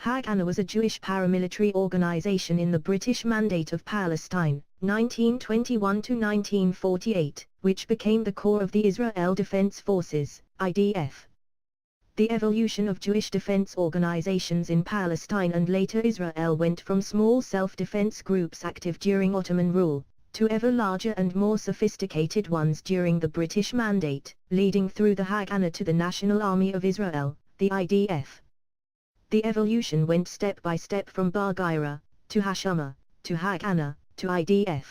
Haganah was a Jewish paramilitary organization in the British Mandate of Palestine, 1921–1948, which became the core of the Israel Defense Forces, IDF. The evolution of Jewish defense organizations in Palestine and later Israel went from small self-defense groups active during Ottoman rule, to ever larger and more sophisticated ones during the British Mandate, leading through the Haganah to the National Army of Israel, the IDF. The evolution went step by step from Barghira, to Hashama, to Haganah, to IDF.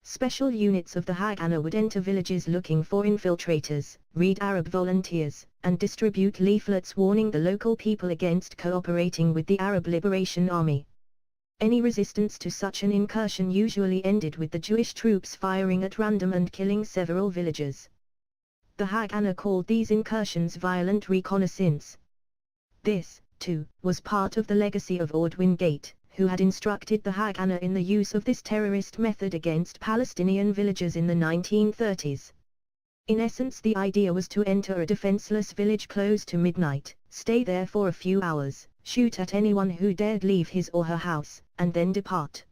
Special units of the Haganah would enter villages looking for infiltrators, read Arab volunteers, and distribute leaflets warning the local people against cooperating with the Arab Liberation Army. Any resistance to such an incursion usually ended with the Jewish troops firing at random and killing several villagers. The Haganah called these incursions violent reconnaissance. This, too, was part of the legacy of Orde Wingate, who had instructed the Haganah in the use of this terrorist method against Palestinian villagers in the 1930s. In essence, the idea was to enter a defenseless village close to midnight, stay there for a few hours, shoot at anyone who dared leave his or her house, and then depart.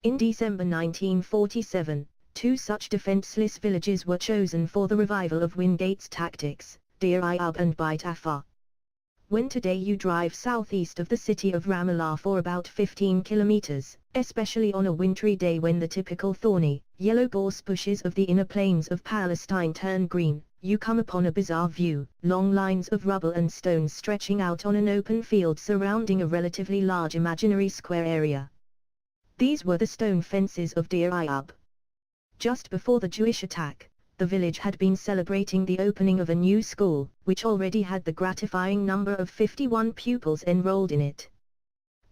In December 1947, two such defenseless villages were chosen for the revival of Wingate's tactics, Deir Ayyub and Beit Afar. When today you drive southeast of the city of Ramallah for about 15 kilometers, especially on a wintry day when the typical thorny, yellow gorse bushes of the inner plains of Palestine turn green, you come upon a bizarre view, long lines of rubble and stones stretching out on an open field surrounding a relatively large imaginary square area. These were the stone fences of Deir Ayyub. Just before the Jewish attack, the village had been celebrating the opening of a new school, which already had the gratifying number of 51 pupils enrolled in it.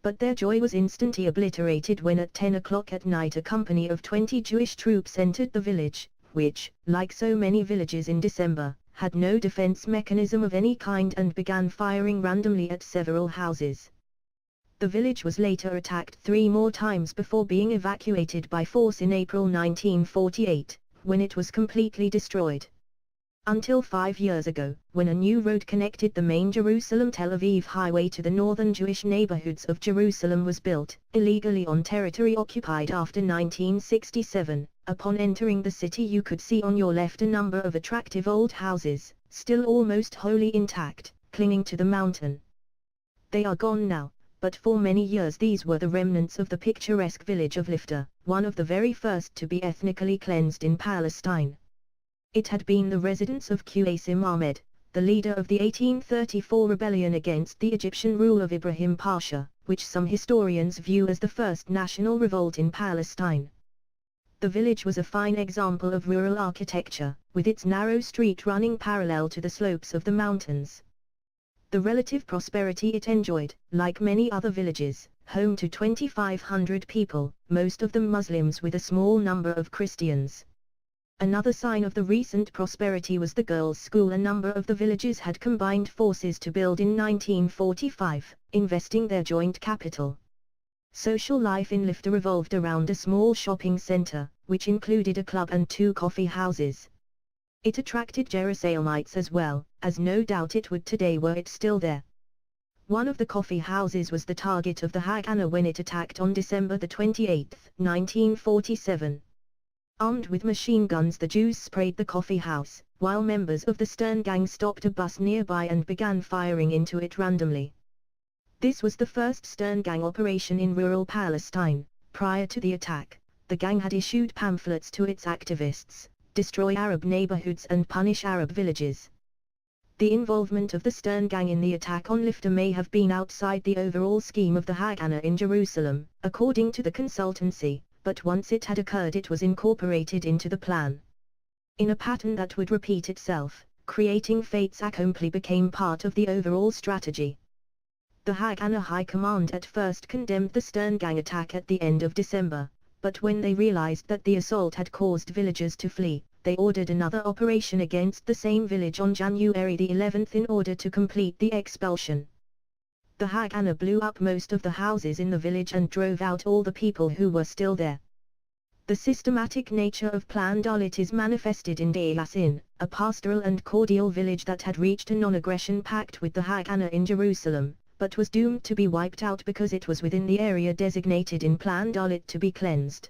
But their joy was instantly obliterated when at 10 o'clock at night a company of 20 Jewish troops entered the village, which, like so many villages in December, had no defense mechanism of any kind and began firing randomly at several houses. The village was later attacked 3 more times before being evacuated by force in April 1948. When it was completely destroyed. Until 5 years ago, when a new road connected the main Jerusalem-Tel Aviv highway to the northern Jewish neighborhoods of Jerusalem was built, illegally on territory occupied after 1967, upon entering the city you could see on your left a number of attractive old houses, still almost wholly intact, clinging to the mountain. They are gone now, but for many years these were the remnants of the picturesque village of Lifta, one of the very first to be ethnically cleansed in Palestine. It had been the residence of Qasim Ahmed, the leader of the 1834 rebellion against the Egyptian rule of Ibrahim Pasha, which some historians view as the first national revolt in Palestine. The village was a fine example of rural architecture, with its narrow street running parallel to the slopes of the mountains. The relative prosperity it enjoyed, like many other villages, home to 2,500 people, most of them Muslims with a small number of Christians. Another sign of the recent prosperity was the girls' school a number of the villages had combined forces to build in 1945, investing their joint capital. Social life in Lifta revolved around a small shopping center, which included a club and 2 coffee houses. It attracted Jerusalemites as well, as no doubt it would today were it still there. One of the coffee houses was the target of the Haganah when it attacked on December 28, 1947. Armed with machine guns the Jews sprayed the coffee house, while members of the Stern Gang stopped a bus nearby and began firing into it randomly. This was the first Stern Gang operation in rural Palestine. Prior to the attack, the gang had issued pamphlets to its activists, destroy Arab neighborhoods and punish Arab villages. The involvement of the Stern Gang in the attack on Lifta may have been outside the overall scheme of the Haganah in Jerusalem, according to the consultancy, but once it had occurred it was incorporated into the plan. In a pattern that would repeat itself, creating fates accompli became part of the overall strategy. The Haganah High Command at first condemned the Stern Gang attack at the end of December, but when they realized that the assault had caused villagers to flee, they ordered another operation against the same village on January the 11th in order to complete the expulsion. The Haganah blew up most of the houses in the village and drove out all the people who were still there. The systematic nature of Plan Dalit is manifested in Deir Yassin, a pastoral and cordial village that had reached a non-aggression pact with the Haganah in Jerusalem, but was doomed to be wiped out because it was within the area designated in Plan Dalit to be cleansed.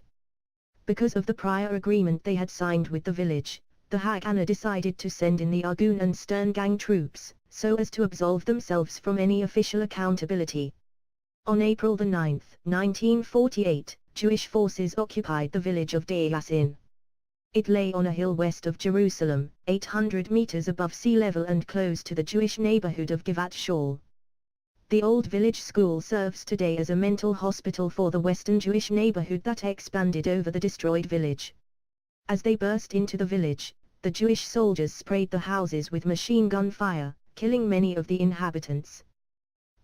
Because of the prior agreement they had signed with the village, the Haganah decided to send in the Argun and Stern Gang troops, so as to absolve themselves from any official accountability. On April 9, 1948, Jewish forces occupied the village of Yasin. It lay on a hill west of Jerusalem, 800 meters above sea level and close to the Jewish neighborhood of Givat Shaul. The old village school serves today as a mental hospital for the Western Jewish neighborhood that expanded over the destroyed village. As they burst into the village, the Jewish soldiers sprayed the houses with machine gun fire, killing many of the inhabitants.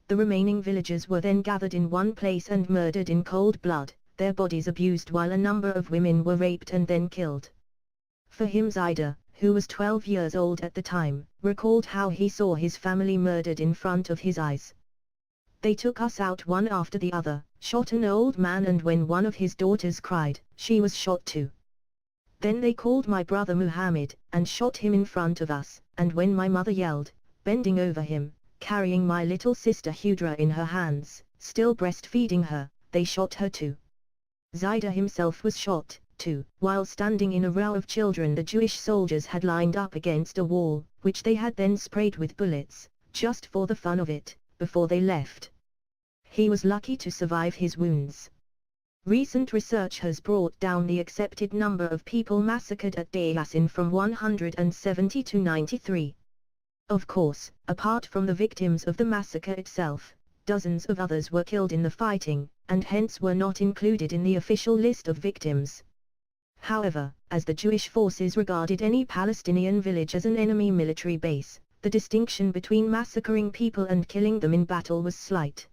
The remaining villagers were then gathered in one place and murdered in cold blood, their bodies abused while a number of women were raped and then killed. Fahim Zaida, who was 12 years old at the time, recalled how he saw his family murdered in front of his eyes. They took us out one after the other, shot an old man, and when one of his daughters cried, she was shot too. Then they called my brother Muhammad, and shot him in front of us, and when my mother yelled, bending over him, carrying my little sister Hudra in her hands, still breastfeeding her, they shot her too. Zaida himself was shot, too, while standing in a row of children the Jewish soldiers had lined up against a wall, which they had then sprayed with bullets, just for the fun of it, before they left. He was lucky to survive his wounds. Recent research has brought down the accepted number of people massacred at Yasin from 170 to 93. Of course, apart from the victims of the massacre itself, dozens of others were killed in the fighting, and hence were not included in the official list of victims. However, as the Jewish forces regarded any Palestinian village as an enemy military base, the distinction between massacring people and killing them in battle was slight.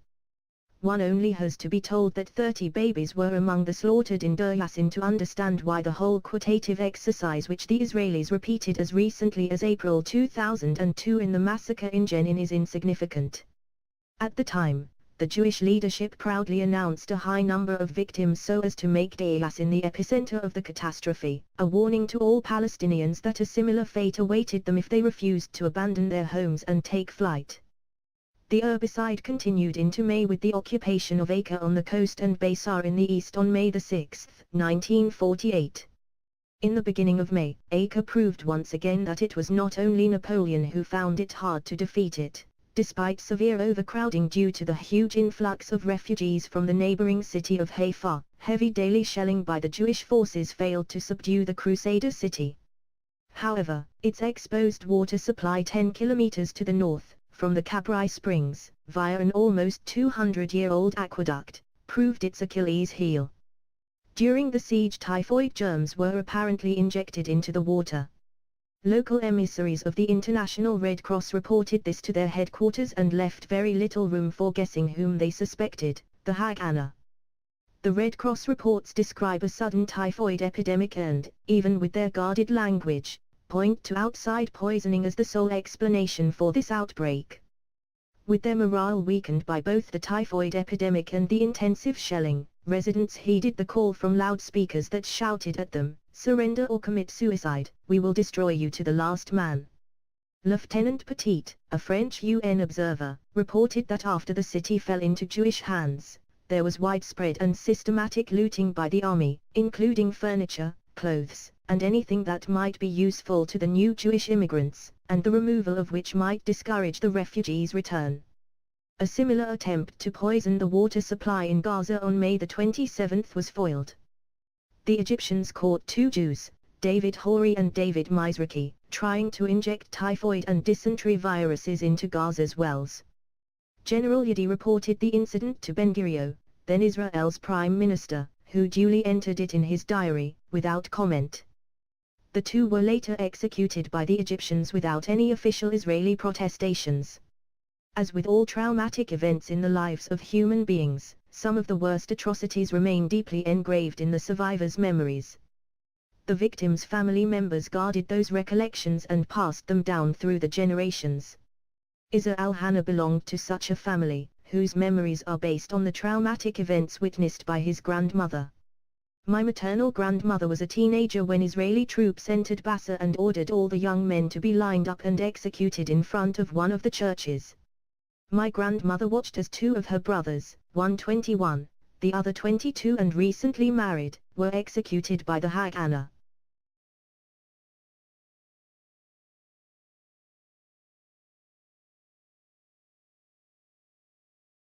One only has to be told that 30 babies were among the slaughtered in Yasin to understand why the whole quotative exercise which the Israelis repeated as recently as April 2002 in the massacre in Jenin is insignificant. At the time, the Jewish leadership proudly announced a high number of victims so as to make Yasin the epicenter of the catastrophe, a warning to all Palestinians that a similar fate awaited them if they refused to abandon their homes and take flight. The herbicide continued into May with the occupation of Acre on the coast and Baysar in the east on May 6, 1948. In the beginning of May, Acre proved once again that it was not only Napoleon who found it hard to defeat it. Despite severe overcrowding due to the huge influx of refugees from the neighboring city of Haifa, heavy daily shelling by the Jewish forces failed to subdue the Crusader city. However, its exposed water supply 10 kilometers to the north, from the Kabrai Springs, via an almost 200-year-old aqueduct, proved its Achilles heel. During the siege, typhoid germs were apparently injected into the water. Local emissaries of the International Red Cross reported this to their headquarters and left very little room for guessing whom they suspected, the Haganah. The Red Cross reports describe a sudden typhoid epidemic and, even with their guarded language, point to outside poisoning as the sole explanation for this outbreak. With their morale weakened by both the typhoid epidemic and the intensive shelling, residents heeded the call from loudspeakers that shouted at them, "Surrender or commit suicide, we will destroy you to the last man." Lieutenant Petit, a French UN observer, reported that after the city fell into Jewish hands, there was widespread and systematic looting by the army, including furniture, clothes, and anything that might be useful to the new Jewish immigrants, and the removal of which might discourage the refugees' return. A similar attempt to poison the water supply in Gaza on May 27 was foiled. The Egyptians caught 2 Jews, David Hori and David Mizrahi, trying to inject typhoid and dysentery viruses into Gaza's wells. General Yadi reported the incident to Ben-Gurion, then Israel's prime minister, who duly entered it in his diary, without comment. The 2 were later executed by the Egyptians without any official Israeli protestations. As with all traumatic events in the lives of human beings, some of the worst atrocities remain deeply engraved in the survivors' memories. The victims' family members guarded those recollections and passed them down through the generations. Isa al-Hannah belonged to such a family, whose memories are based on the traumatic events witnessed by his grandmother. "My maternal grandmother was a teenager when Israeli troops entered Basra and ordered all the young men to be lined up and executed in front of one of the churches. My grandmother watched as two of her brothers, one 21, the other 22 and recently married, were executed by the Haganah.